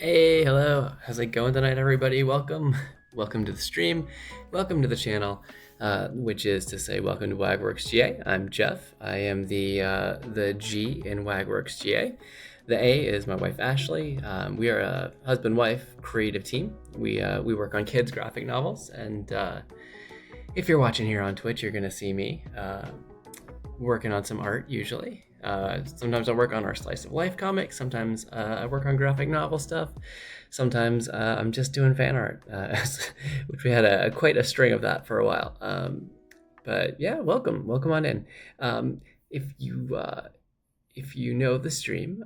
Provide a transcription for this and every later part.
Hey, hello. How's it going tonight, everybody? Welcome to the stream. Welcome to the channel, which is to say, welcome to WagWorksGA. I'm Jeff. I am the G in WagWorksGA. The A is my wife Ashley. We are a husband-wife creative team. We work on kids' graphic novels, and if you're watching here on Twitch, you're gonna see me working on some art usually. Sometimes I work on our slice of life comics. Sometimes I work on graphic novel stuff. Sometimes I'm just doing fan art, which we had quite a string of that for a while. But yeah, welcome on in. If you know the stream,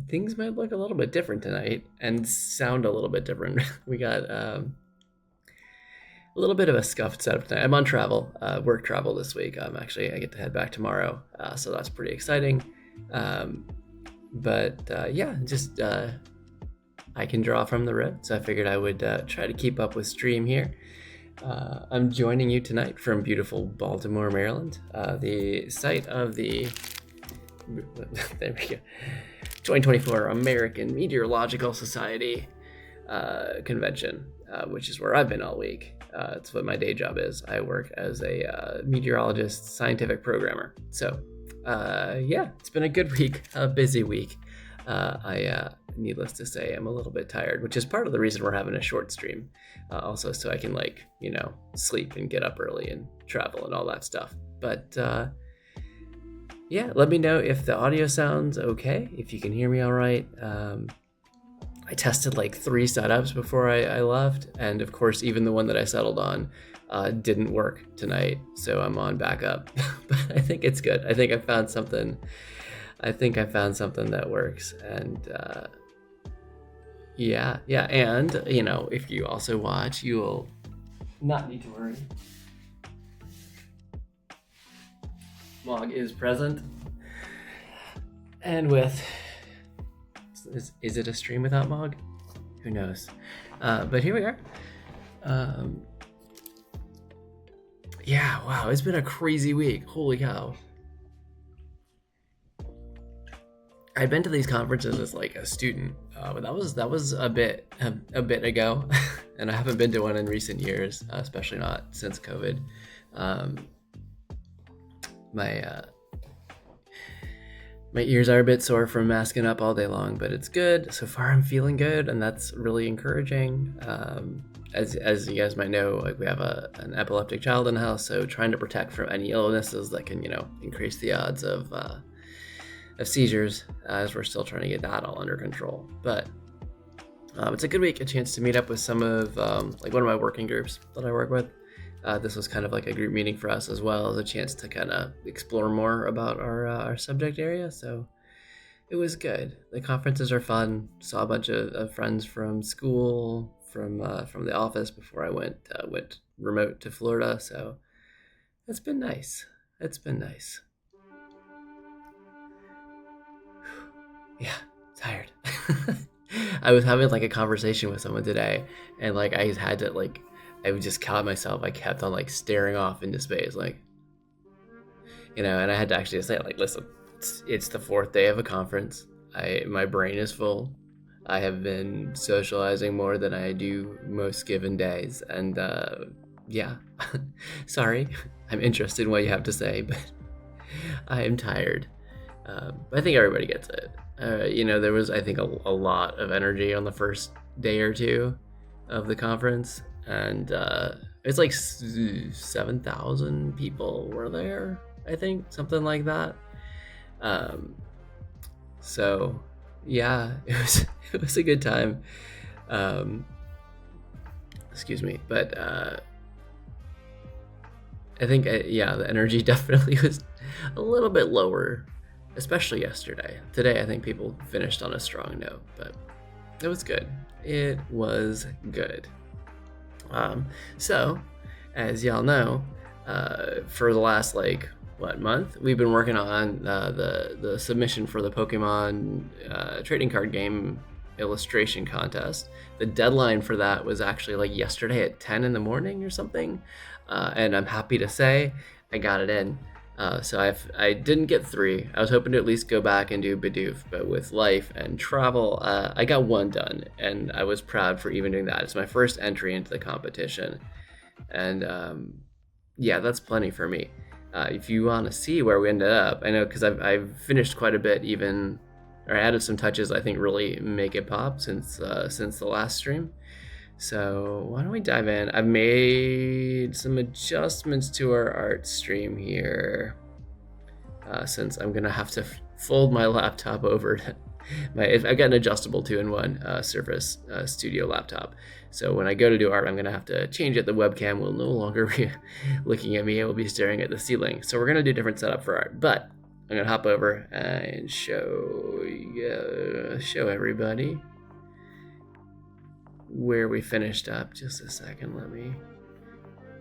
things might look a little bit different tonight and sound a little bit different. We got a little bit of a scuffed setup tonight. I'm on travel, work travel this week. I get to head back tomorrow, so that's pretty exciting. I can draw from the rip, so I figured I would try to keep up with stream here. I'm joining you tonight from beautiful Baltimore, Maryland, the site of the there we go, 2024 American Meteorological Society convention, which is where I've been all week. It's what my day job is. I work as a meteorologist, scientific programmer. So yeah, it's been a good week, a busy week. Needless to say, I'm a little bit tired, which is part of the reason we're having a short stream. Also, so I can sleep and get up early and travel and all that stuff. But yeah, let me know if the audio sounds okay, if you can hear me all right. I tested like 3 setups before I left, and of course even the one that I settled on didn't work tonight, so I'm on backup. But I think it's good. I think I found something that works, and yeah, and if you also watch, you will not need to worry. Mog is present, and with is it a stream without Mog? Who knows? But here we are. Yeah, wow, it's been a crazy week. Holy cow. I'd been to these conferences as like a student, but that was a bit ago, and I haven't been to one in recent years, especially not since COVID. My ears are a bit sore from masking up all day long, but it's good. So far, I'm feeling good, and that's really encouraging. As you guys might know, like we have an epileptic child in the house, so trying to protect from any illnesses that can, increase the odds of seizures, as we're still trying to get that all under control. But it's a good week, a chance to meet up with some of like one of my working groups that I work with. This was kind of like a group meeting for us, as well as a chance to kind of explore more about our subject area. So it was good. The conferences are fun. Saw a bunch of friends from school, from the office before I went remote to Florida. So it's been nice. Yeah, tired. I was having like a conversation with someone today, and like I had to I just caught myself. I kept on like staring off into space, and I had to actually say like, listen, it's the 4th day of a conference. My brain is full. I have been socializing more than I do most given days, and yeah, sorry. I'm interested in what you have to say, but I am tired. I think everybody gets it. There was, I think, a lot of energy on the first day or two of the conference, and it's like 7,000 people were there, I think, something like that. So yeah, it was a good time. Excuse me, but I think the energy definitely was a little bit lower, especially yesterday. Today, I think people finished on a strong note, but it was good. So, as y'all know, for the last month, we've been working on the submission for the Pokemon trading card game illustration contest. The deadline for that was actually yesterday at 10 in the morning or something, and I'm happy to say I got it in. So I didn't get 3. I was hoping to at least go back and do Bidoof, but with life and travel, I got 1 done, and I was proud for even doing that. It's my first entry into the competition, and yeah, that's plenty for me. If you want to see where we ended up, I know because I've finished quite a bit, even, or added some touches I think really make it pop since the last stream. So why don't we dive in? I've made some adjustments to our art stream here, since I'm gonna have to fold my laptop over to I've got an adjustable 2-in-1 Surface Studio laptop. So when I go to do art, I'm gonna have to change it. The webcam will no longer be looking at me, it will be staring at the ceiling. So we're gonna do a different setup for art, but I'm gonna hop over and show everybody where we finished up. Just a second, let me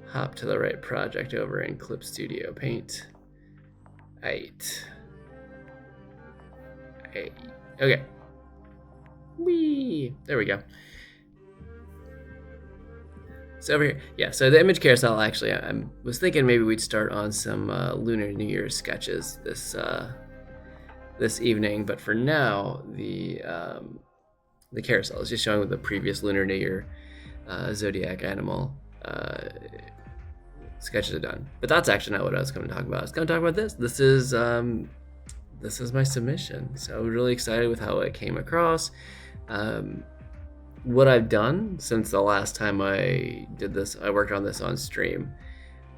hop to the right project over in Clip Studio Paint. Right. Okay. Whee! There we go. So over here, yeah, so the image carousel, actually, I was thinking maybe we'd start on some Lunar New Year sketches this evening, but for now, the carousel is just showing what the previous Lunar New Year zodiac animal sketches are done. But that's actually not what I was going to talk about. I was going to talk about this. This is my submission, so I'm really excited with how it came across. What I've done since the last time I did this, I worked on this on stream,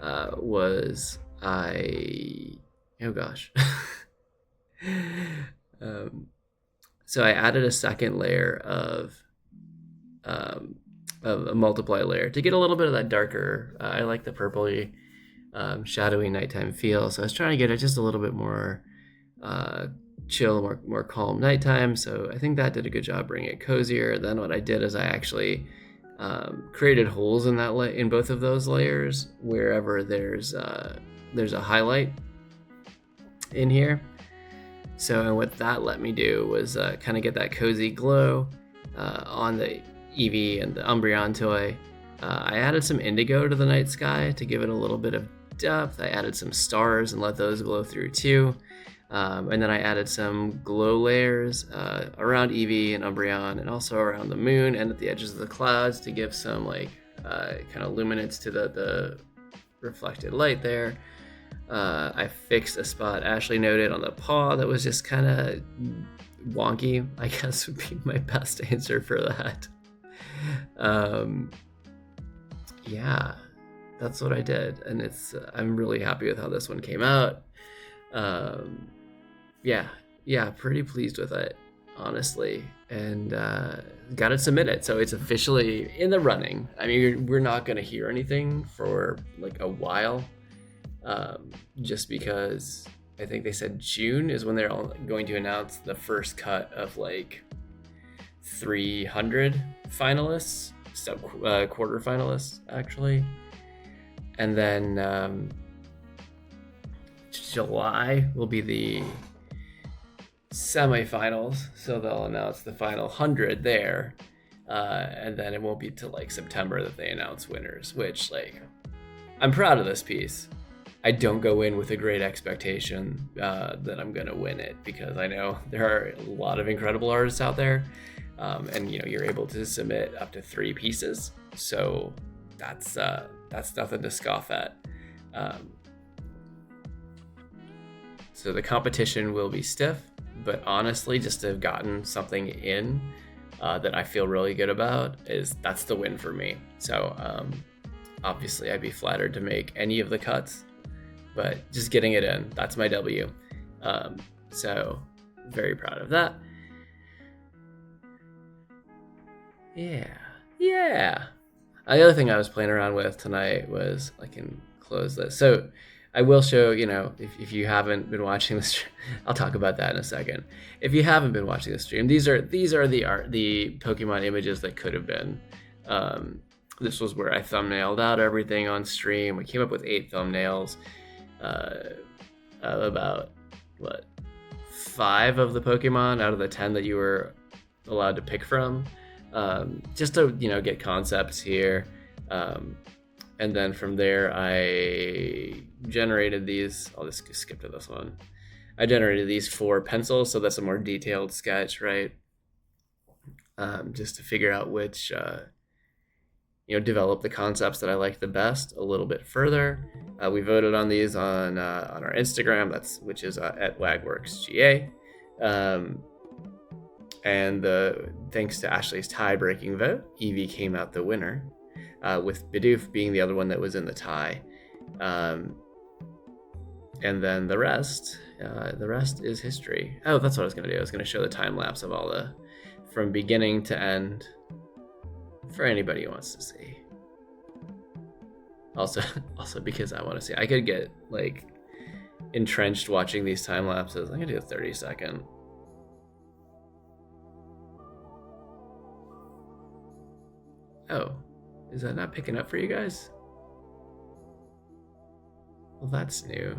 was oh gosh. So I added a second layer of a multiply layer to get a little bit of that darker, I like the purpley, shadowy nighttime feel. So I was trying to get it just a little bit more chill, more calm nighttime. So I think that did a good job bringing it cozier. Then what I did is I actually created holes in in both of those layers wherever there's a highlight in here. So and what that let me do was kind of get that cozy glow on the Eevee and the Umbreon toy. I added some indigo to the night sky to give it a little bit of depth. I added some stars and let those glow through too. And then I added some glow layers around Eevee and Umbreon, and also around the moon and at the edges of the clouds to give some kind of luminance to the reflected light there. I fixed a spot Ashley noted on the paw that was just kind of wonky, I guess would be my best answer for that. Yeah, that's what I did, and I'm really happy with how this one came out. Yeah, pretty pleased with it, honestly, and got it submitted, so it's officially in the running. I mean, we're not going to hear anything for like a while, just because I think they said June is when they're all going to announce the first cut of like 300 finalists, quarter finalists actually, and then July will be the semifinals, so they'll announce the final 100 there, and then it won't be till like September that they announce winners, which I'm proud of this piece. I don't go in with a great expectation that I'm gonna win it, because I know there are a lot of incredible artists out there, and you're able to submit up to 3 pieces, so that's nothing to scoff at. So the competition will be stiff, but honestly, just to have gotten something in that I feel really good about, that's the win for me. So obviously I'd be flattered to make any of the cuts, but just getting it in, that's my W. So very proud of that. Yeah. The other thing I was playing around with tonight was, I can close this. So I will show, if you haven't been watching the stream, I'll talk about that in a second. If you haven't been watching the stream, these are the Pokemon images that could have been. This was where I thumbnailed out everything on stream. We came up with 8 thumbnails, about 5 of the Pokemon out of the 10 that you were allowed to pick from, just to get concepts here. And then from there, I generated these. I'll just skip to this one. I generated these 4 pencils, so that's a more detailed sketch, right? Just to figure out which, develop the concepts that I like the best a little bit further. We voted on these on our Instagram, which is at WagWorksGA. And thanks to Ashley's tie-breaking vote, Eevee came out the winner, with Bidoof being the other one that was in the tie. And then the rest is history. Oh, that's what I was going to do. I was going to show the time lapse of all from beginning to end for anybody who wants to see. Also because I want to see. I could get like entrenched watching these time lapses. I'm going to do a 30-second. Oh, is that not picking up for you guys? Well, that's new.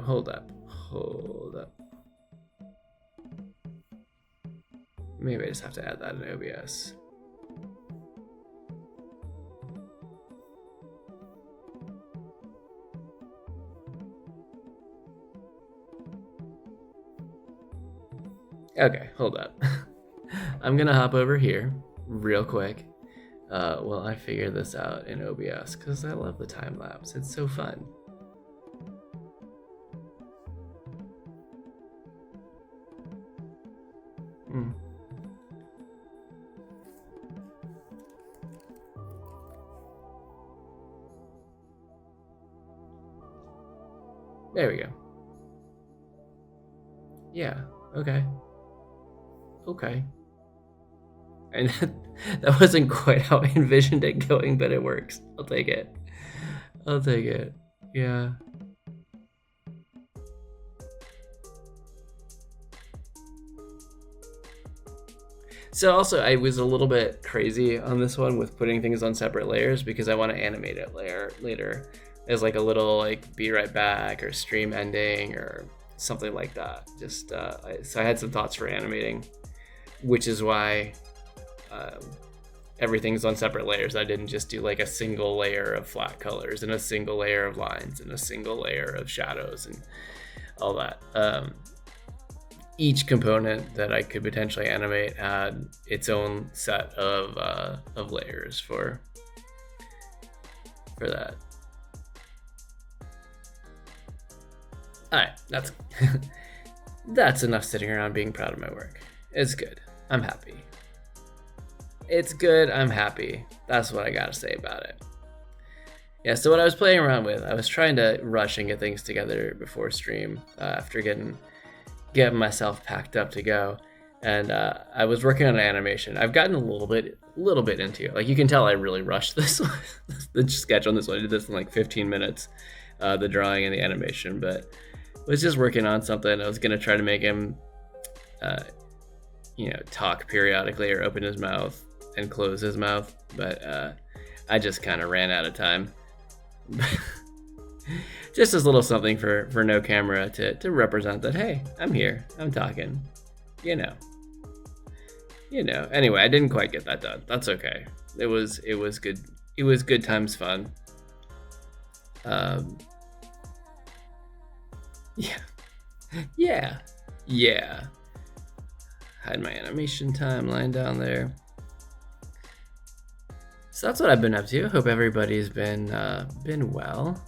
Hold up. Maybe I just have to add that in OBS. Okay, hold up. I'm gonna hop over here real quick while I figure this out in OBS, because I love the time lapse. It's so fun. There we go. Yeah, okay. And that wasn't quite how I envisioned it going, but it works. I'll take it. Yeah. So also, I was a little bit crazy on this one with putting things on separate layers because I want to animate it later as like a little like be right back or stream ending or something like that. Just so I had some thoughts for animating, which is why everything's on separate layers. I didn't just do like a single layer of flat colors and a single layer of lines and a single layer of shadows and all that. Each component that I could potentially animate had its own set of layers for that. All right, that's enough sitting around being proud of my work. It's good. I'm happy. That's what I gotta say about it. Yeah, so what I was playing around with, I was trying to rush and get things together before stream after getting myself packed up to go, and I was working on an animation. I've gotten a little bit into it. Like you can tell, I really rushed this one. The sketch on this one. I did this in like 15 minutes, the drawing and the animation, but was just working on something. I was gonna try to make him, talk periodically or open his mouth and close his mouth, but I just kind of ran out of time. Just as little something for no camera to represent that, hey, I'm here, I'm talking, Anyway, I didn't quite get that done. That's okay. It was good. It was good times fun. Yeah. Hide my animation timeline down there. So that's what I've been up to. Hope everybody's been well.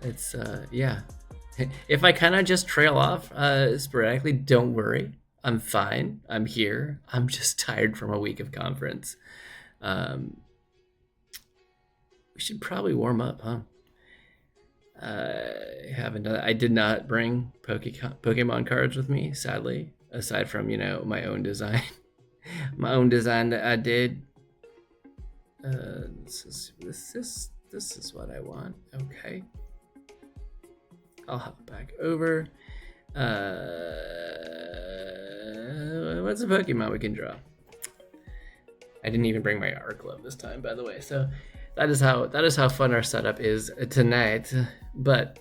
It's yeah. If I kind of just trail off sporadically, don't worry. I'm fine. I'm here. I'm just tired from a week of conference. We should probably warm up, huh? I haven't done that. I did not bring Pokemon cards with me, sadly, aside from, my own design. My own design that I did. This is what I want. Okay. I'll hop back over. What's a Pokemon we can draw? I didn't even bring my art glove this time, by the way. So that is how fun our setup is tonight. But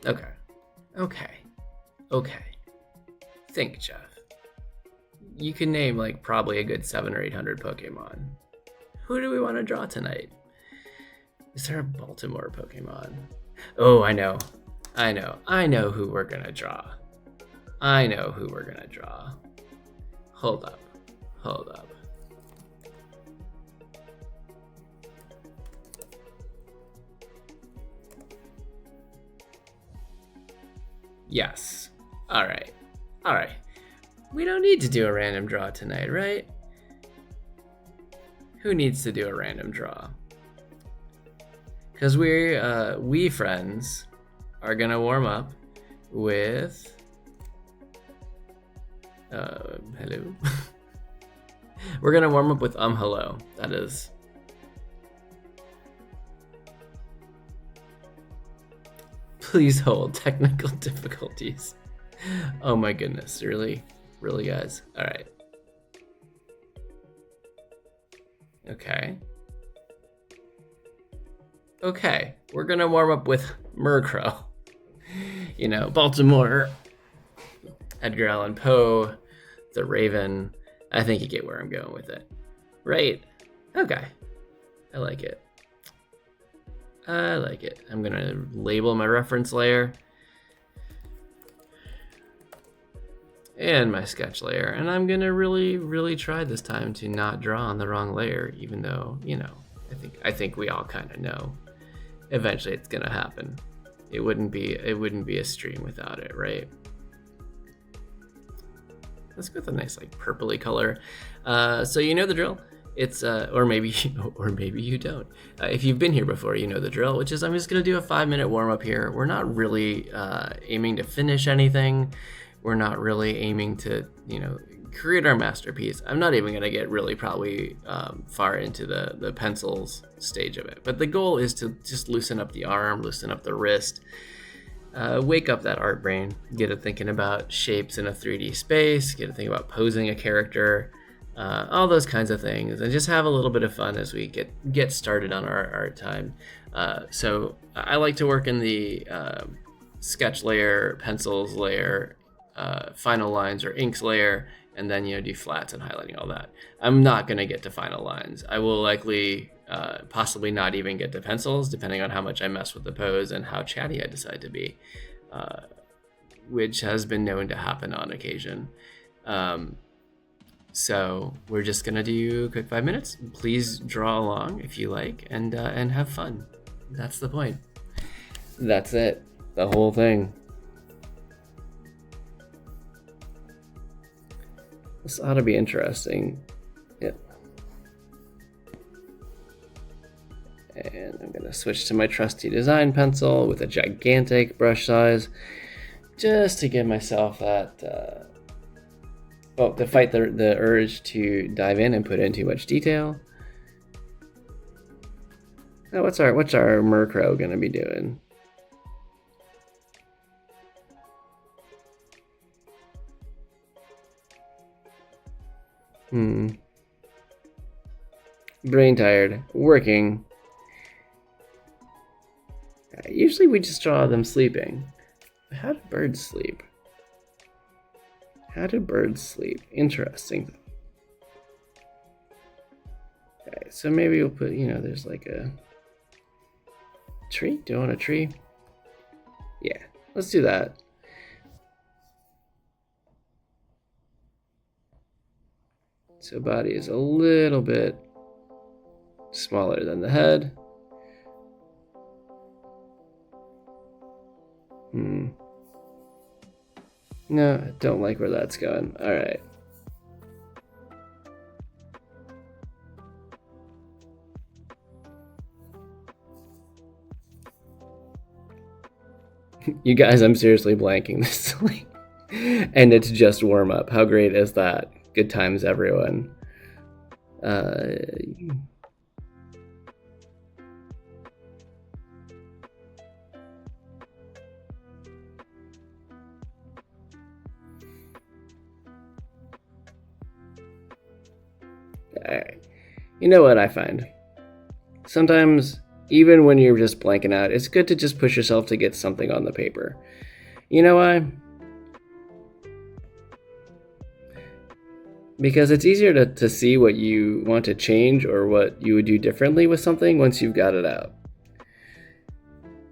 okay. Think, Jeff. you can name like probably a good 700 or 800 Pokemon. Who do we want to draw tonight? Is there a Baltimore Pokemon? Oh, I know who we're gonna draw. Hold up. Yes. All right. We don't need to do a random draw tonight, right? Who needs to do a random draw? Because we friends are gonna warm up with hello. We're gonna warm up with hello. That is. Please hold, technical difficulties. Oh my goodness, really guys. All right. Okay, we're gonna warm up with Murkrow. You know, Baltimore, Edgar Allan Poe, the Raven. I think you get where I'm going with it. Right? Okay. I like it. I'm gonna label my reference layer and my sketch layer, and I'm gonna really try this time to not draw on the wrong layer, even though, you know, I think we all kind of know eventually it's gonna happen. It wouldn't be a stream without it, right? Let's go with a nice like purpley color. So you know the drill. It's or maybe you don't. If you've been here before, you know the drill, which is I'm just gonna do a 5-minute warm up here. We're not really aiming to finish anything. We're not really aiming to, you know, create our masterpiece. I'm not even gonna get really probably far into the pencils stage of it. But the goal is to just loosen up the arm, loosen up the wrist, wake up that art brain, get it thinking about shapes in a 3D space, get it thinking about posing a character. All those kinds of things, and just have a little bit of fun as we get started on our art time. So I like to work in the sketch layer, pencils layer, final lines or inks layer, and then, you know, do flats and highlighting, all that. I'm not going to get to final lines. I will likely possibly not even get to pencils, depending on how much I mess with the pose and how chatty I decide to be, which has been known to happen on occasion. So we're just gonna do a quick 5 minutes. Please draw along if you like, and have fun. That's the point. That's it. The whole thing. This ought to be interesting. Yep. And I'm gonna switch to my trusty design pencil with a gigantic brush size, just to give myself that. To fight the urge to dive in and put in too much detail. Now, what's our Murkrow gonna be doing? Brain tired, working. Usually we just draw them sleeping. How do birds sleep? How do birds sleep? Interesting. Okay, so maybe we'll put, you know, there's like a tree. Do I want a tree? Yeah, let's do that. So body is a little bit smaller than the head. No, I don't like where that's going. All right. You guys, I'm seriously blanking this. And it's just warm up. How great is that? Good times, everyone. Alright. You know what I find? Sometimes, even when you're just blanking out, it's good to just push yourself to get something on the paper. You know why? because it's easier to see what you want to change or what you would do differently with something once you've got it out.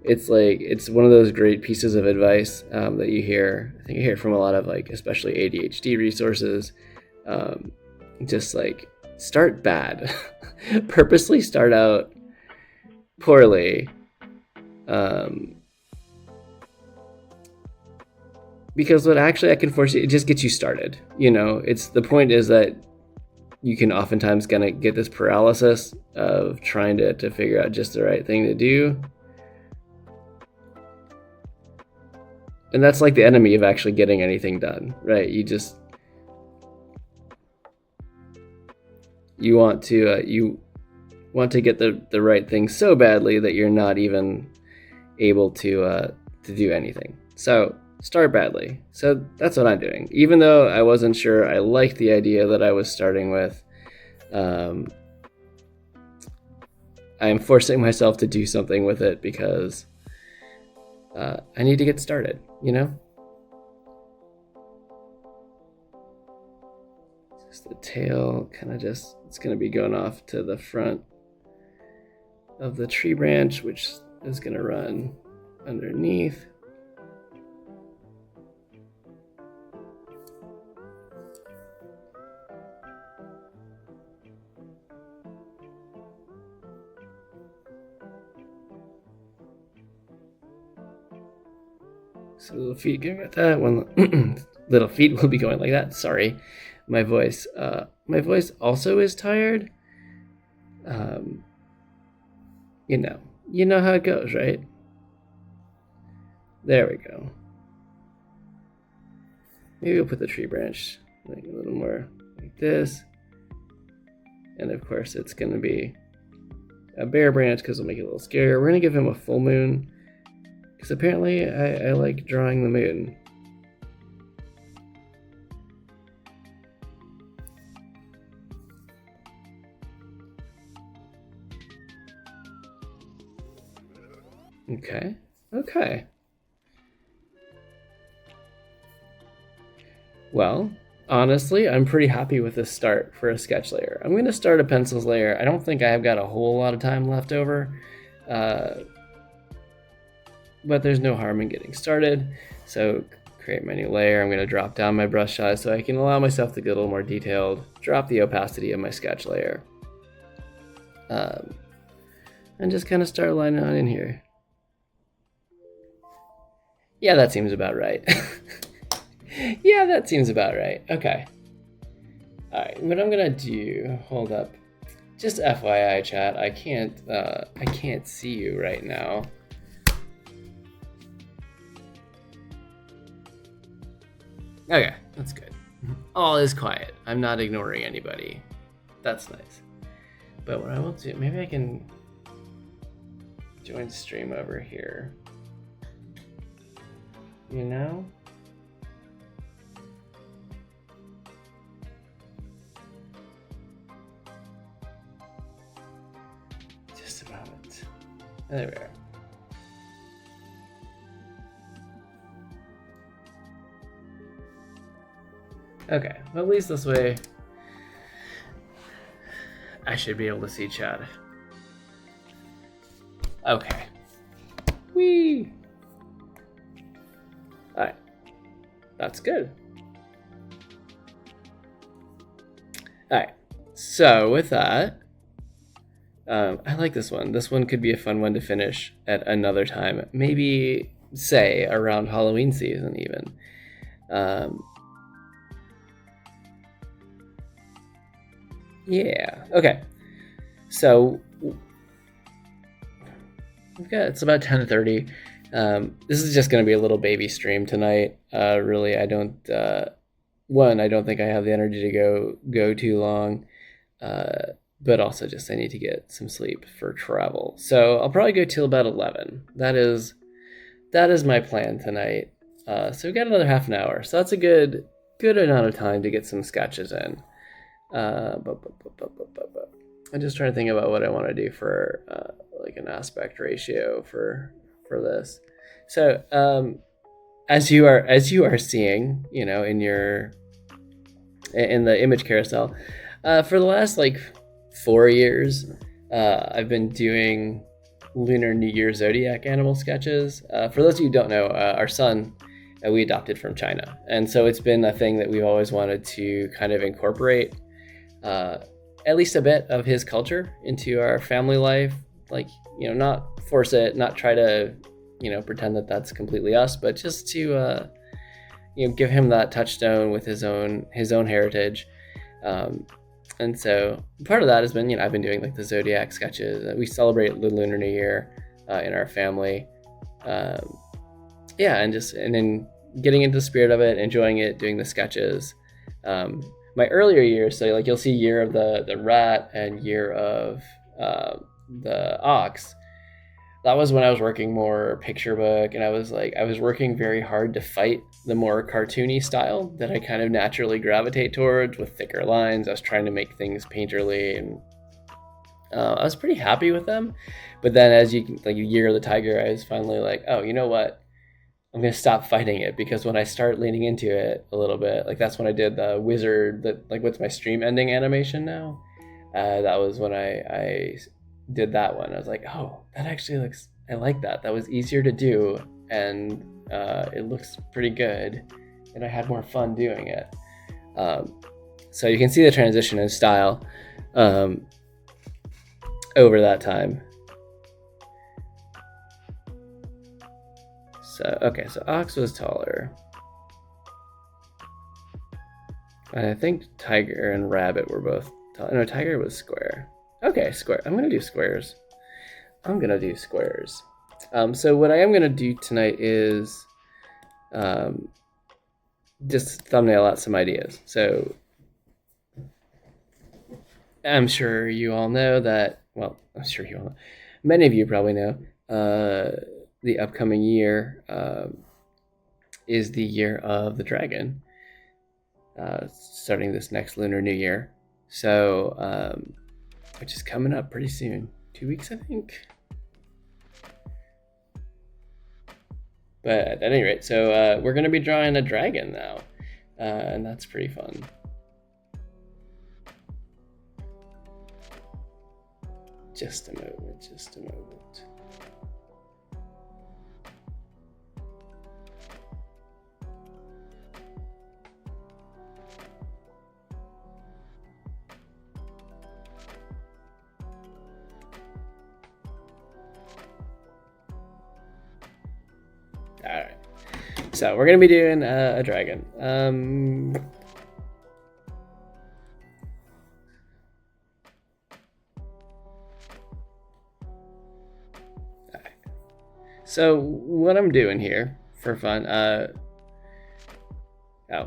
It's like, it's one of those great pieces of advice that you hear. I think you hear from a lot of, like, especially ADHD resources. Just like, start bad. Purposely start out poorly. Because what actually I can force you, it just gets you started. You know, it's the point is that you can oftentimes kind of get this paralysis of trying to figure out just the right thing to do. And that's like the enemy of actually getting anything done, right? You want to get the right thing so badly that you're not even able to do anything. So start badly. So that's what I'm doing. Even though I wasn't sure I liked the idea that I was starting with, I am forcing myself to do something with it because I need to get started, you know? Just the tail kind of just, it's going to be going off to the front of the tree branch, which is going to run underneath. So little feet going like that. One little feet will be going like that. Sorry, my voice. My voice also is tired. You know how it goes, right? There we go. Maybe we'll put the tree branch like a little more like this. And of course, it's going to be a bare branch because it'll make it a little scarier. We're going to give him a full moon. Because apparently I like drawing the moon. Okay. Well, honestly, I'm pretty happy with this start for a sketch layer. I'm going to start a pencils layer. I don't think I have got a whole lot of time left over. But there's no harm in getting started. So create my new layer. I'm going to drop down my brush size so I can allow myself to get a little more detailed, drop the opacity of my sketch layer, and just kind of start lining on in here. Yeah, that seems about right. Yeah, that seems about right. Okay. All right, what I'm going to do, hold up. Just FYI, chat, I can't see you right now. Okay, that's good. All is quiet. I'm not ignoring anybody. That's nice. But what I will do, maybe I can join stream over here. You know? Just a moment. There we are. Okay, well, at least this way I should be able to see chat. Okay. Whee! Alright. That's good. Alright. So with that, I like this one. This one could be a fun one to finish at another time. Maybe, say, around Halloween season even. Yeah. Okay. So it's about 10:30. This is just going to be a little baby stream tonight. Really, I don't think I have the energy to go too long. But also just I need to get some sleep for travel. So I'll probably go till about 11. That is my plan tonight. So we've got another half an hour. So that's a good amount of time to get some sketches in. I'm just trying to think about what I want to do for like an aspect ratio for this. So as you are seeing, in your in the image carousel. For the last like 4 years, I've been doing Lunar New Year Zodiac animal sketches. For those of you who don't know, our son we adopted from China, and so it's been a thing that we've always wanted to kind of incorporate at least a bit of his culture into our family life. Like, you know, not force it, not try to, you know, pretend that that's completely us, but just to you know, give him that touchstone with his own heritage. And so part of that has been, you know, I've been doing like the Zodiac sketches. We celebrate the Lunar New Year in our family. Yeah, and then getting into the spirit of it, enjoying it, doing the sketches. My earlier years, so like you'll see year of the rat and year of the ox. That was when I was working more picture book, and I was working very hard to fight the more cartoony style that I kind of naturally gravitate towards with thicker lines. I was trying to make things painterly, and I was pretty happy with them. But then as you like Year of the Tiger, I was finally like, oh, you know what? I'm going to stop fighting it, because when I start leaning into it a little bit, like that's when I did the wizard, that like what's my stream ending animation now. That was when I did that one. I was like, oh, that actually looks, I like that. That was easier to do, and it looks pretty good, and I had more fun doing it. So you can see the transition in style over that time. So, okay, so Ox was taller. And I think Tiger and Rabbit were both tall. No, Tiger was square. Okay, square. I'm going to do squares. So what I am going to do tonight is just thumbnail out some ideas. So I'm sure you all know that, well, many of you probably know, the upcoming year is the year of the dragon, starting this next Lunar New Year. So, which is coming up pretty soon. 2 weeks, I think. But at any rate, so we're going to be drawing a dragon now, and that's pretty fun. Just a moment. All right, so we're gonna be doing a dragon. So what I'm doing here for fun,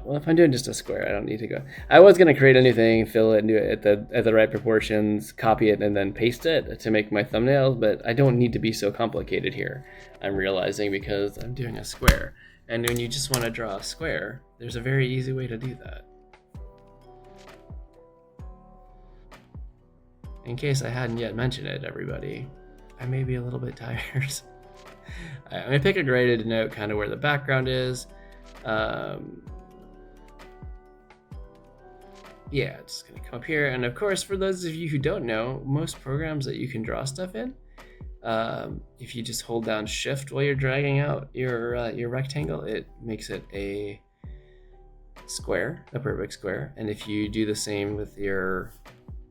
well, if I'm doing just a square, I don't need to go. I was gonna create a new thing, fill it, and do it at the right proportions, copy it, and then paste it to make my thumbnails. But I don't need to be so complicated here, I'm realizing, because I'm doing a square. And when you just want to draw a square, there's a very easy way to do that. In case I hadn't yet mentioned it, everybody, I may be a little bit tired. I'm gonna pick a gray to denote kind of where the background is. Yeah, just gonna come up here, and of course, for those of you who don't know, most programs that you can draw stuff in, if you just hold down Shift while you're dragging out your rectangle, it makes it a square, a perfect square. And if you do the same with your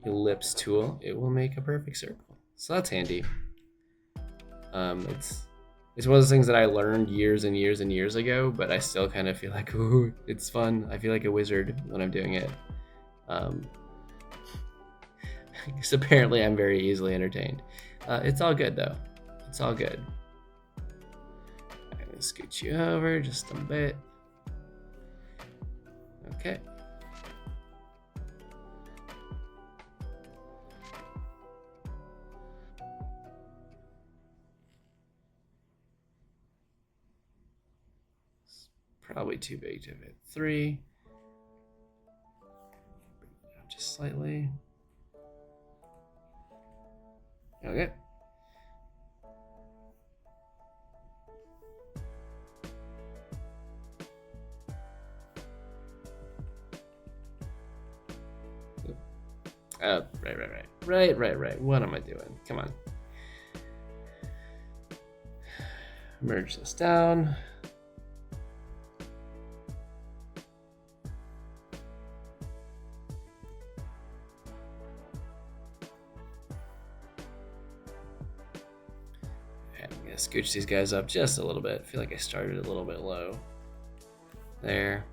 ellipse tool, it will make a perfect circle. So that's handy. It's one of those things that I learned years and years and years ago, but I still kind of feel like, ooh, it's fun. I feel like a wizard when I'm doing it. Because apparently I'm very easily entertained. It's all good though. It's all good. I'm gonna scoot you over just a bit. Okay. It's probably too big to fit 3. Just slightly. Okay. Oh, right. What am I doing? Come on. Merge this down. And I'm gonna scooch these guys up just a little bit. I feel like I started a little bit low. There.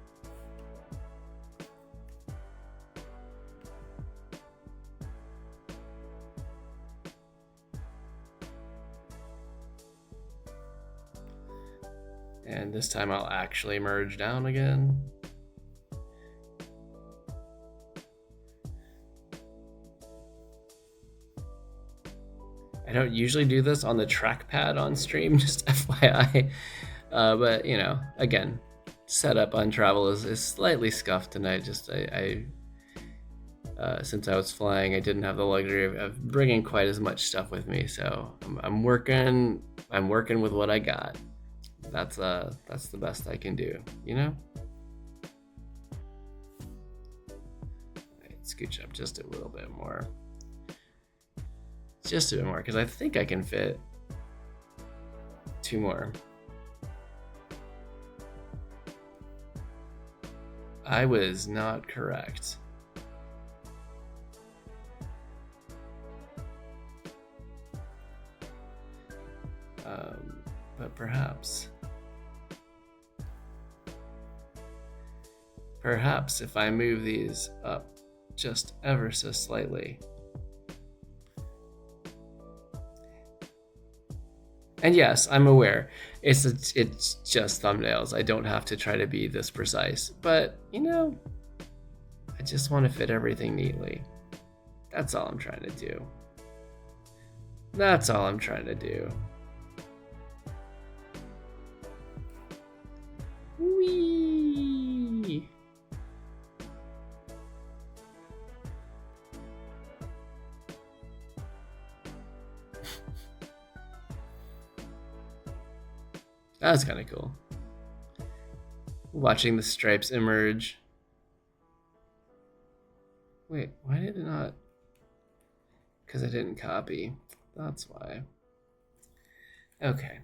And this time I'll actually merge down again. I don't usually do this on the trackpad on stream, just FYI. But you know, again, setup on travel is slightly scuffed tonight. Just since I was flying, I didn't have the luxury of bringing quite as much stuff with me. So I'm working with what I got. That's the best I can do, you know? Right, scooch up just a little bit more. Just a bit more, because I think I can fit 2 more. I was not correct. But perhaps if I move these up just ever so slightly. And yes, I'm aware, it's just thumbnails. I don't have to try to be this precise, but you know, I just want to fit everything neatly. That's all I'm trying to do. That's all I'm trying to do. Whee! That's kind of cool. Watching the stripes emerge. Wait, why did it not? Because I didn't copy. That's why. Okay.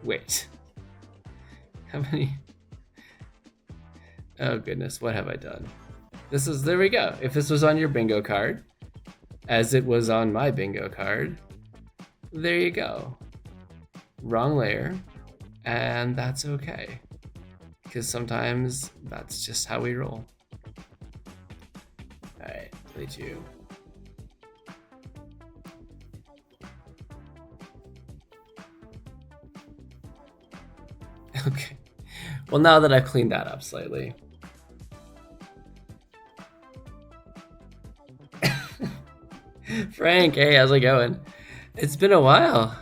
Wait. How many? Oh goodness, what have I done? There we go. If this was on your bingo card, as it was on my bingo card, there you go. Wrong layer, and that's okay. Because sometimes that's just how we roll. Alright, play 2. Okay. Well, now that I've cleaned that up slightly. Frank, hey, how's it going? It's been a while.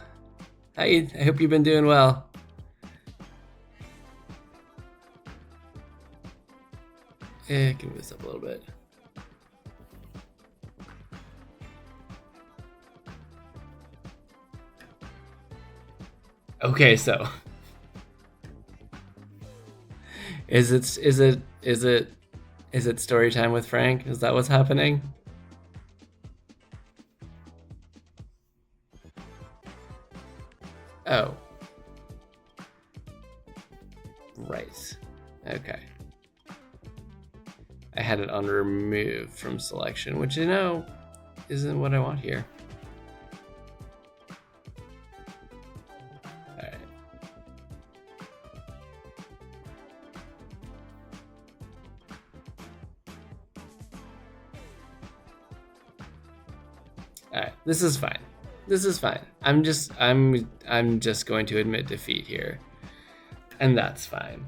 I hope you've been doing well. Can move this up a little bit. Okay, so is it story time with Frank? Is that what's happening? Oh. Right. Okay. I had it on remove from selection, which you know isn't what I want here. Alright. Alright, this is fine. This is fine. I'm just going to admit defeat here. And that's fine.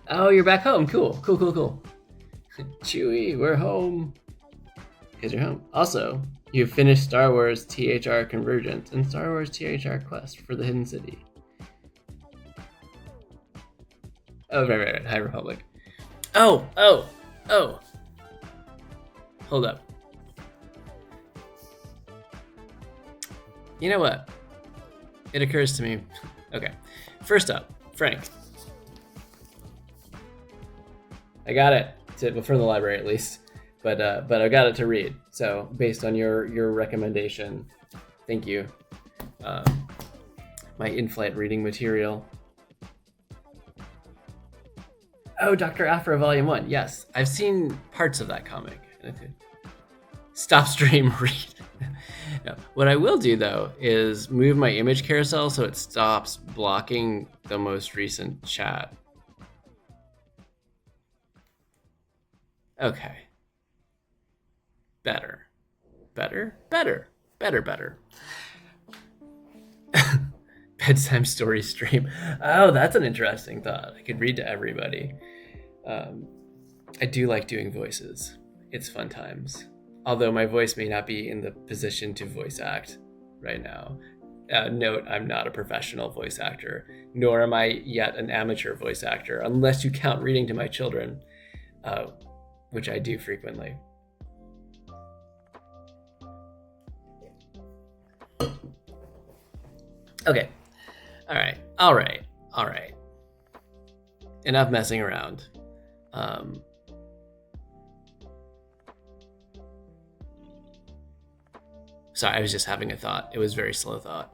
Oh, you're back home. Cool. Chewie, we're home. Because you're home. Also, you finished Star Wars THR Convergence and Star Wars THR Quest for the Hidden City. Oh, right. High Republic. Oh. Oh, hold up. You know what? It occurs to me. Okay, first up, Frank. I got it from the library at least, but I got it to read. So based on your recommendation, thank you. My in-flight reading material. Oh, Dr. Afro Volume 1. Yes, I've seen parts of that comic. Stop stream read. No. What I will do though is move my image carousel so it stops blocking the most recent chat. Okay. Better. Bedtime story stream. Oh, that's an interesting thought. I could read to everybody. I do like doing voices. It's fun times. Although my voice may not be in the position to voice act right now. Note, I'm not a professional voice actor, nor am I yet an amateur voice actor, unless you count reading to my children, which I do frequently. Okay. All right. Enough messing around. Sorry, I was just having a thought. It was a very slow thought.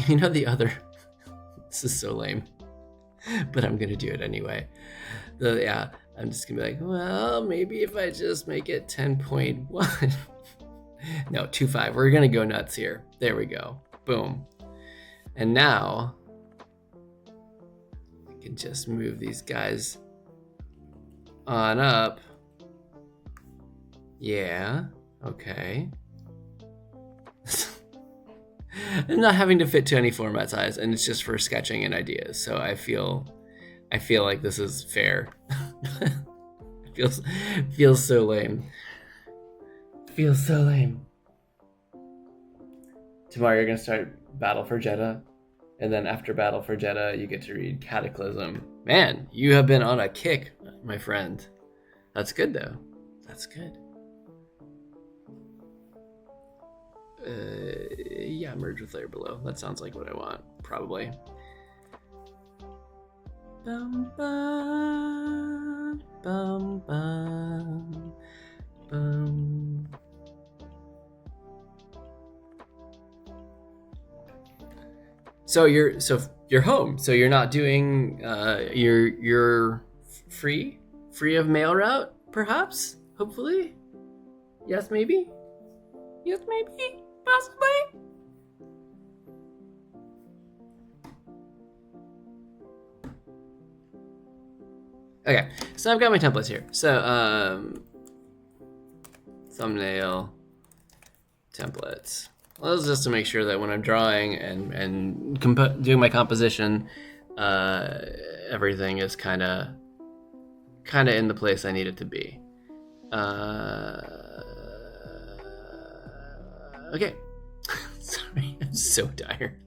You know the other... This is so lame. But I'm going to do it anyway. Yeah, I'm just going to be like, well, maybe if I just make it 10.1. No, 2.5. We're going to go nuts here. There we go. Boom. And now, I can just move these guys on up. Yeah. Okay. I'm not having to fit to any format size, and it's just for sketching and ideas. So I feel like this is fair. feels so lame. Feels so lame. Tomorrow you're gonna start Battle for Jeddah, and then after Battle for Jeddah, you get to read Cataclysm. Man, you have been on a kick, my friend. That's good though. That's good. Yeah, merge with layer below. That sounds like what I want, probably. Bum, bum, bum, bum, bum. So you're home. So you're not doing you're free of mail route, perhaps, hopefully. Yes, maybe. Possibly. Okay, so I've got my templates here. So thumbnail templates. Well, this is just to make sure that when I'm drawing and doing my composition, everything is kind of in the place I need it to be. Okay. Sorry, I'm so tired.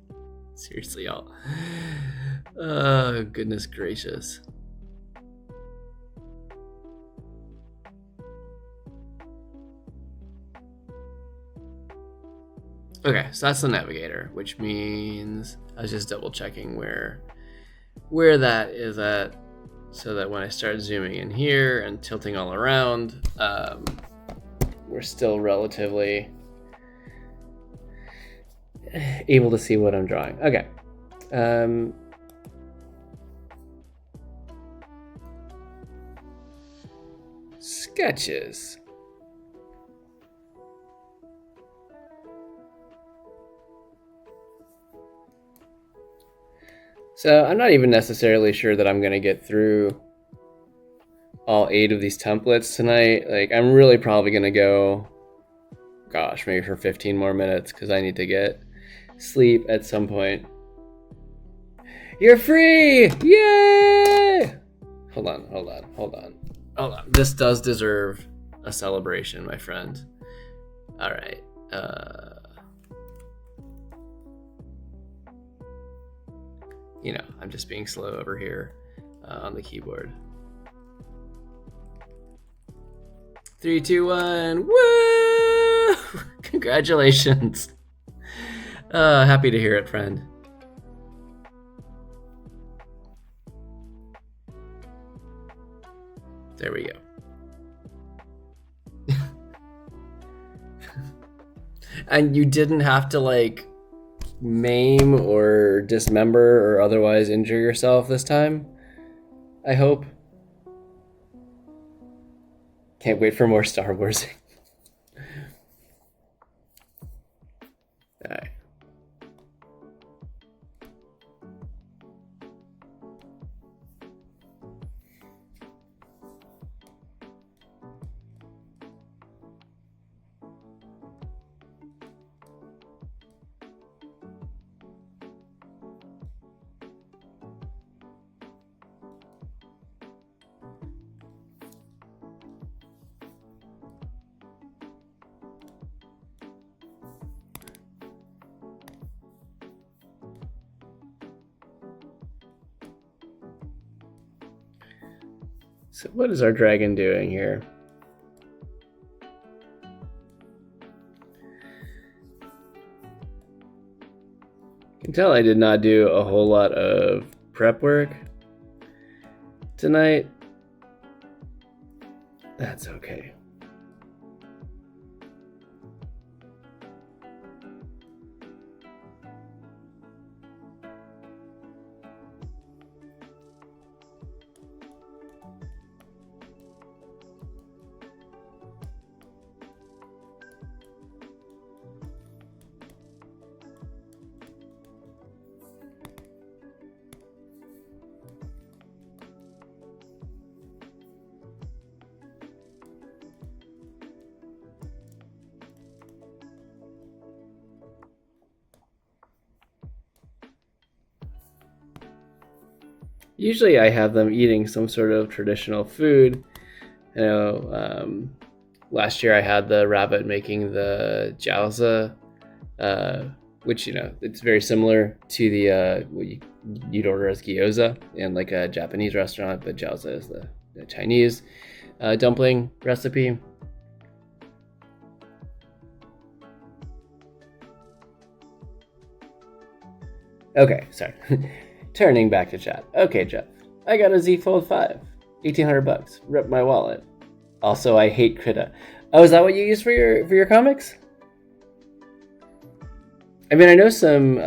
Seriously, y'all. Oh, goodness gracious. Okay, so that's the navigator, which means I was just double checking where that is at, so that when I start zooming in here and tilting all around, we're still relatively able to see what I'm drawing. Okay. Sketches. So I'm not even necessarily sure that I'm going to get through all 8 of these templates tonight. Like, I'm really probably going to go, gosh, maybe for 15 more minutes, because I need to get sleep at some point. You're free! Yay! Hold on. This does deserve a celebration, my friend. All right. You know, I'm just being slow over here on the keyboard. 3, 2, 1. Woo! Congratulations. Happy to hear it, friend. There we go. And you didn't have to like maim or dismember or otherwise injure yourself this time, I hope. Can't wait for more Star Wars. All right. So what is our dragon doing here? You can tell I did not do a whole lot of prep work tonight. That's okay. Usually I have them eating some sort of traditional food. You know, last year I had the rabbit making the jiaozi, which, you know, it's very similar to the what you'd order as gyoza in like a Japanese restaurant, but jiaozi is the Chinese dumpling recipe. Okay, sorry. Turning back to chat. Okay, Jeff. I got a Z Fold 5. $1,800. Rip my wallet. Also, I hate Krita. Oh, is that what you use for your comics? I mean, I know some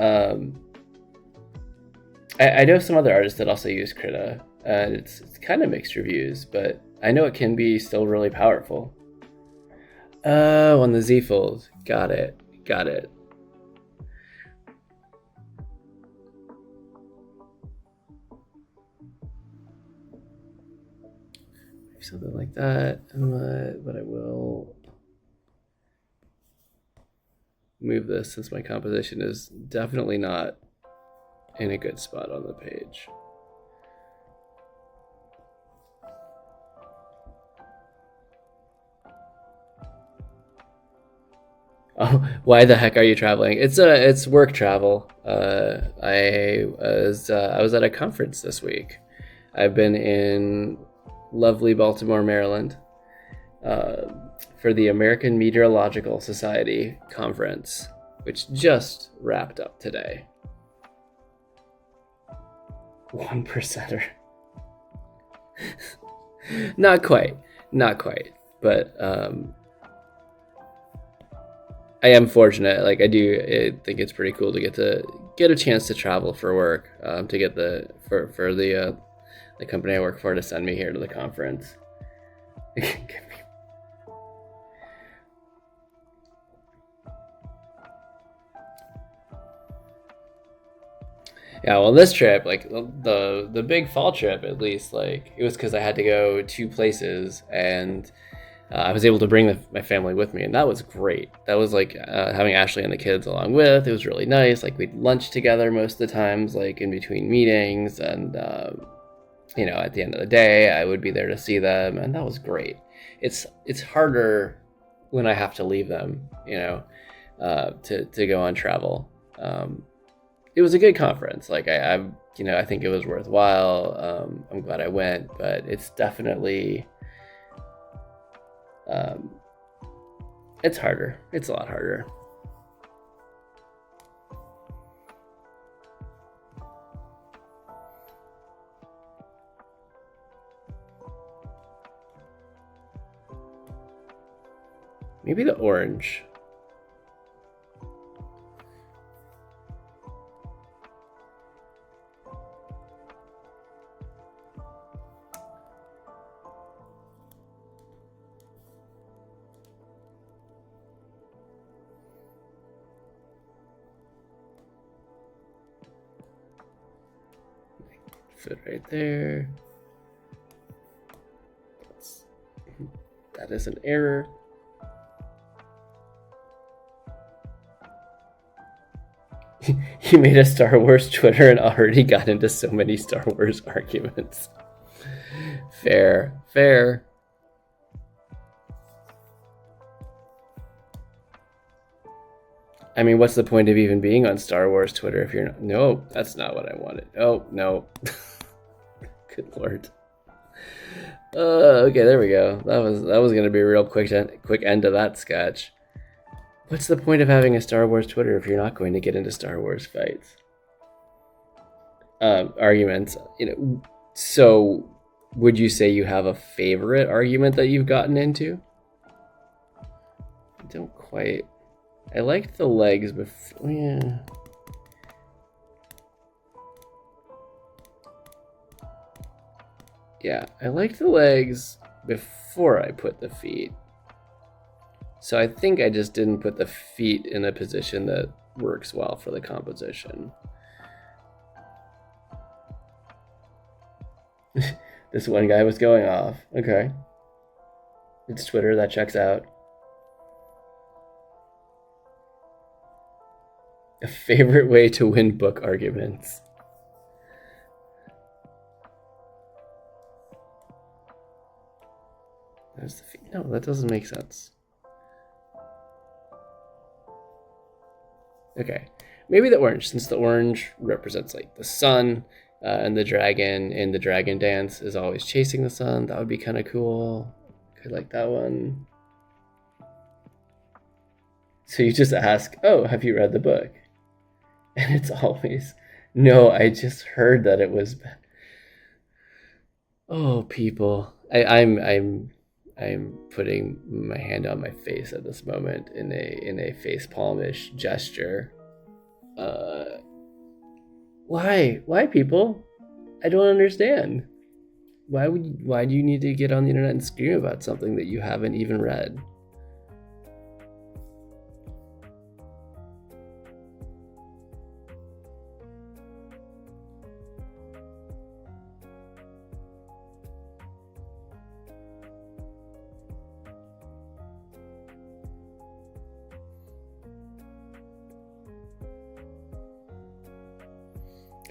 I know some other artists that also use Krita. It's kind of mixed reviews, but I know it can be still really powerful. Oh, on the Z Fold. Got it. Something like that, but I will move this since my composition is definitely not in a good spot on the page. Oh, why the heck are you traveling? It's work travel. I was at a conference this week. I've been in lovely Baltimore, Maryland, for the American Meteorological Society conference, which just wrapped up today. 1%er. Not quite, but I am fortunate. Like I think it's pretty cool to get a chance to travel for work, to get the company I work for to send me here to the conference. Yeah, well, this trip, like the big fall trip, at least, like it was because I had to go 2 places, and I was able to bring my family with me, and that was great. That was like having Ashley and the kids along with. It was really nice. Like we'd lunch together most of the times, like in between meetings, and you know, at the end of the day, I would be there to see them, and that was great. It's harder when I have to leave them, you know, to go on travel. It was a good conference. Like I think it was worthwhile. I'm glad I went, but it's definitely It's harder. It's a lot harder. Maybe the orange. Fit right there. That is an error. You made a Star Wars Twitter and already got into so many Star Wars arguments. Fair, fair. I mean, what's the point of even being on Star Wars Twitter if you're not? No, that's not what I wanted. Oh, no. Good Lord. Okay, there we go. That was going to be a real quick end to that sketch. What's the point of having a Star Wars Twitter if you're not going to get into Star Wars fights? Arguments. So would you say you have a favorite argument that you've gotten into? I don't quite. I liked the legs before. Yeah. Yeah, I liked the legs before I put the feet. So I think I just didn't put the feet in a position that works well for the composition. This one guy was going off. Okay. It's Twitter, that checks out. A favorite way to win book arguments. There's the feet. No, that doesn't make sense. Okay, maybe the orange, since the orange represents like the sun, and the dragon in the dragon dance is always chasing the sun. That would be kind of cool. I like that one. So you just ask, oh, have you read the book? And it's always, no, I just heard that it was bad. Oh, people. I'm putting my hand on my face at this moment in a face palmish gesture. Why people? I don't understand. Why do you need to get on the internet and scream about something that you haven't even read?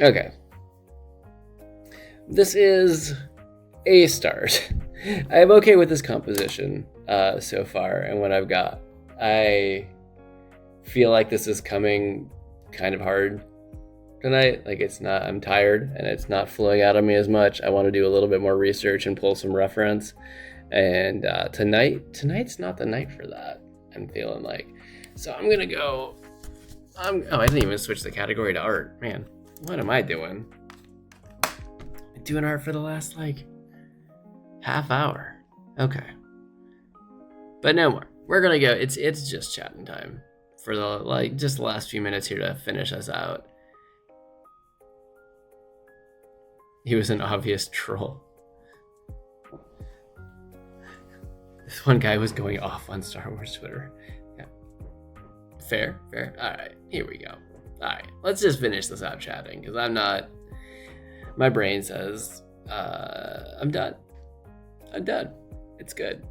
Okay. This is a start. I'm okay with this composition so far and what I've got. I feel like this is coming kind of hard tonight. Like I'm tired and it's not flowing out of me as much. I want to do a little bit more research and pull some reference. And tonight's not the night for that, I'm feeling like. So I'm gonna go. I didn't even switch the category to art. Man, what am I doing? Been doing art for the last half hour. Okay. But no more. We're gonna go. It's just chatting time for just the last few minutes here to finish us out. He was an obvious troll. This one guy was going off on Star Wars Twitter. Yeah. Fair. All right, here we go. All right, let's just finish this out chatting because I'm not. My brain says I'm done. It's good.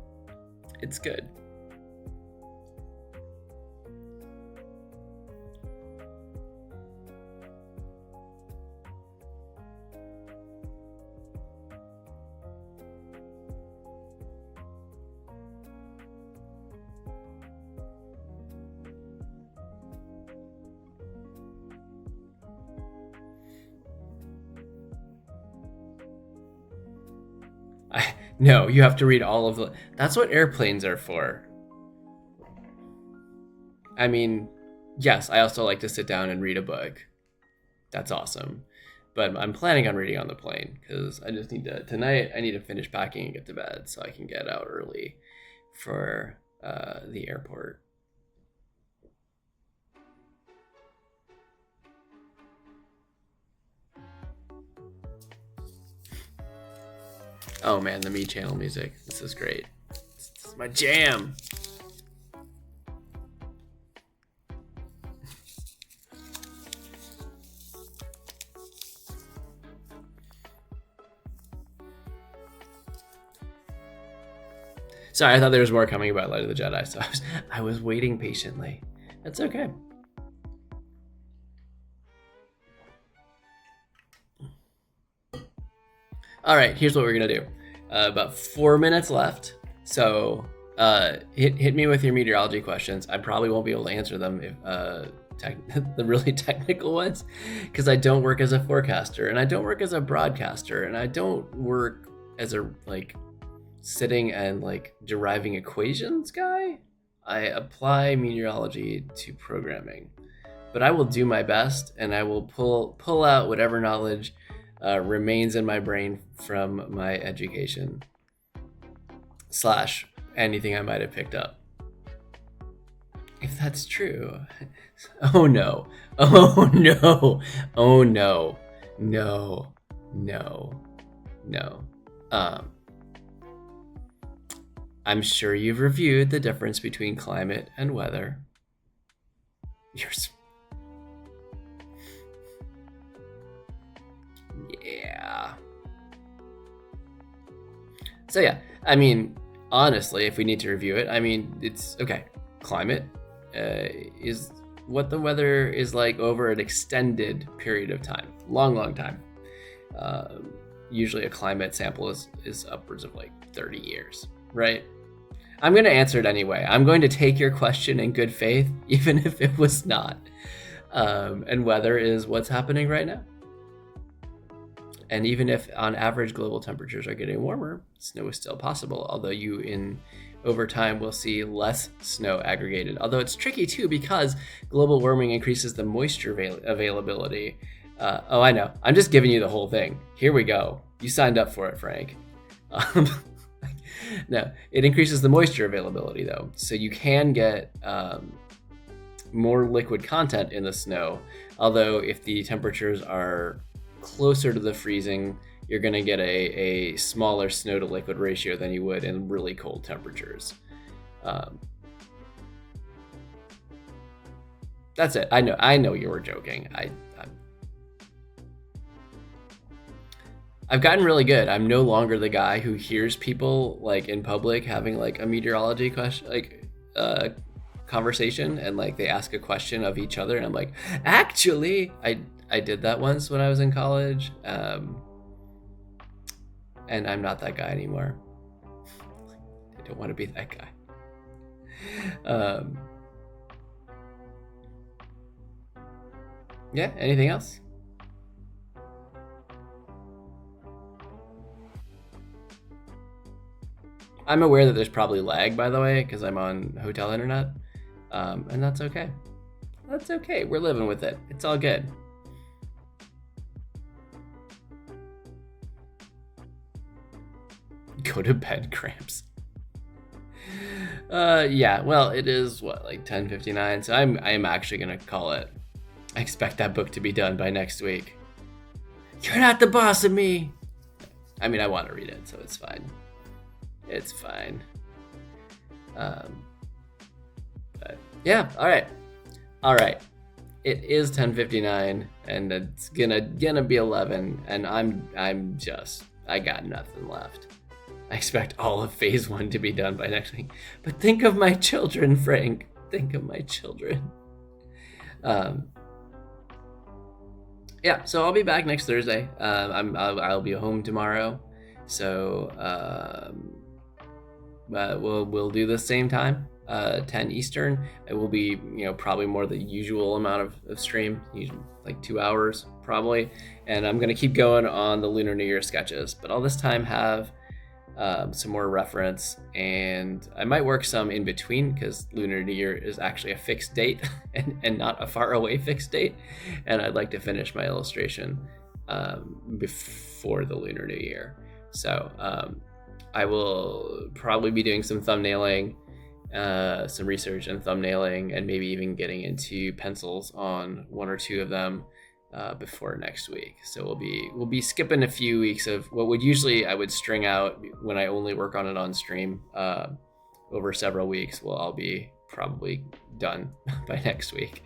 No, you have to read all of the... That's what airplanes are for. I mean, yes, I also like to sit down and read a book. That's awesome. But I'm planning on reading on the plane because I just need to... Tonight, I need to finish packing and get to bed so I can get out early for the airport. Oh man, the Me Channel music. This is great. This is my jam. Sorry, I thought there was more coming about Light of the Jedi, so I was waiting patiently. That's okay. All right, here's what we're gonna do. About 4 minutes left, so hit me with your meteorology questions. I probably won't be able to answer them if the really technical ones, because I don't work as a forecaster, and I don't work as a broadcaster, and I don't work as a sitting and deriving equations guy. I apply meteorology to programming, but I will do my best, and I will pull out whatever knowledge remains in my brain from my education / anything I might have picked up. If that's true. Oh no. Oh no. Oh no. No. No. No. I'm sure you've reviewed the difference between climate and weather. Yeah. So yeah, I mean, honestly, if we need to review it, I mean, it's okay. Climate is what the weather is like over an extended period of time, long time. Usually a climate sample is upwards of 30 years, right? I'm going to answer it anyway. I'm going to take your question in good faith, even if it was not. And weather is what's happening right now. And even if on average global temperatures are getting warmer, snow is still possible, although you over time will see less snow aggregated. Although it's tricky too, because global warming increases the moisture availability. Oh, I know. I'm just giving you the whole thing. Here we go. You signed up for it, Frank. No, it increases the moisture availability though. So you can get more liquid content in the snow. Although if the temperatures are closer to the freezing, you're going to get a smaller snow to liquid ratio than you would in really cold temperatures. That's it. I know you were joking. I've gotten really good. I'm no longer the guy who hears people in public having a meteorology question, conversation, and they ask a question of each other, and I'm like, actually, I did that once when I was in college, and I'm not that guy anymore. I don't want to be that guy. Yeah, anything else? I'm aware that there's probably lag, by the way, because I'm on hotel internet, and that's okay. That's okay. We're living with it. It's all good. Go to bed, cramps. Yeah, well, it is 10:59, so I'm actually gonna call it. I expect that book to be done by next week. You're not the boss of me. I mean, I want to read it, so it's fine. It's fine. But yeah, all right. It is 10:59, and it's gonna be 11, and I got nothing left. I expect all of phase 1 to be done by next week. But think of my children, Frank. Think of my children. Yeah, so I'll be back next Thursday. I'll be home tomorrow, so we'll do the same time, 10 Eastern. It will be probably more the usual amount of stream, usually 2 hours probably, and I'm gonna keep going on the Lunar New Year sketches. But I'll this time have some more reference, and I might work some in between because Lunar New Year is actually a fixed date and not a far away fixed date, and I'd like to finish my illustration before the Lunar New Year. So I will probably be doing some thumbnailing, some research and thumbnailing, and maybe even getting into pencils on one or two of them before next week. So we'll be skipping a few weeks of what would usually I would string out when I only work on it on stream over several weeks. Well, I'll be probably done by next week.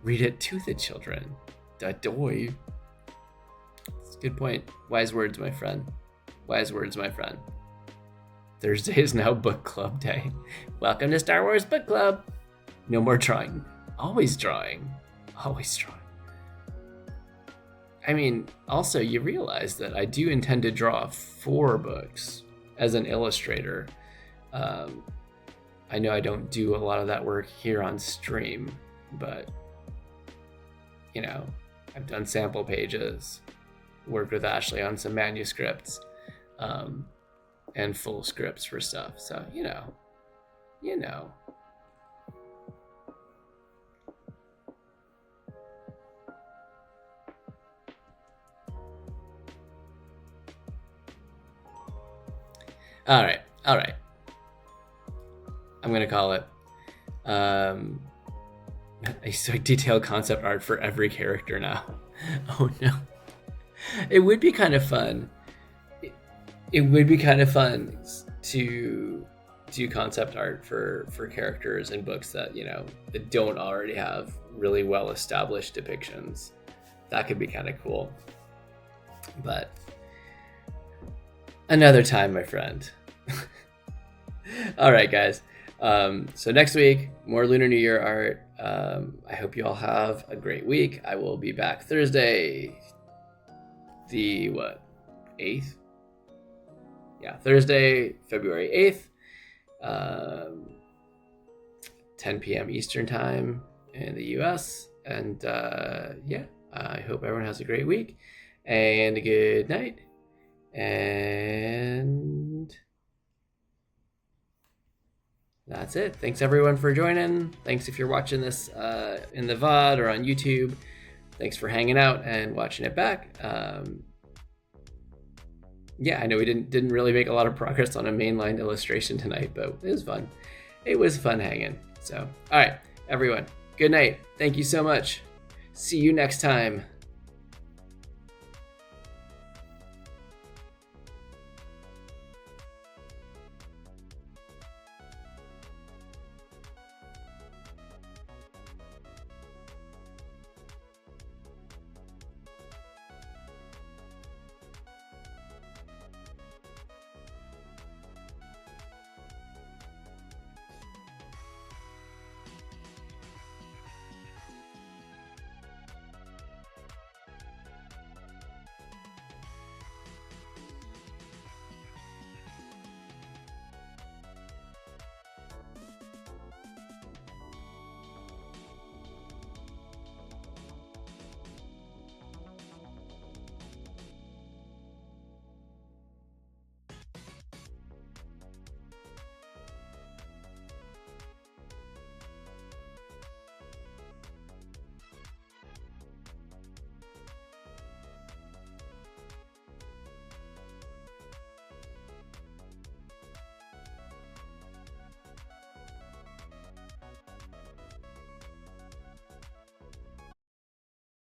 Read it to the children. Dadoy. That's a good point. Wise words, my friend. Wise words, my friend. Thursday is now book club day. Welcome to Star Wars Book Club. No more drawing. Always drawing. Always drawing. I mean, also you realize that I do intend to draw 4 books as an illustrator. I know I don't do a lot of that work here on stream, but you know, I've done sample pages, worked with Ashley on some manuscripts, and full scripts for stuff. So, you know. All right. I'm gonna call it. I so detailed concept art for every character now. Oh no. It would be kind of fun. It would be kind of fun to do concept art for characters in books that, you know, that don't already have really well established depictions. That could be kind of cool. But another time, my friend. All right, guys. So next week, more Lunar New Year art. I hope you all have a great week. I will be back Thursday, the 8th? Yeah, Thursday, February 8th, 10 p.m. Eastern time in the US. And yeah, I hope everyone has a great week and a good night. And that's it. Thanks everyone for joining. Thanks if you're watching this in the VOD or on YouTube. Thanks for hanging out and watching it back. Yeah, I know we didn't really make a lot of progress on a mainline illustration tonight, but it was fun. It was fun hanging. So, all right, everyone, good night. Thank you so much. See you next time.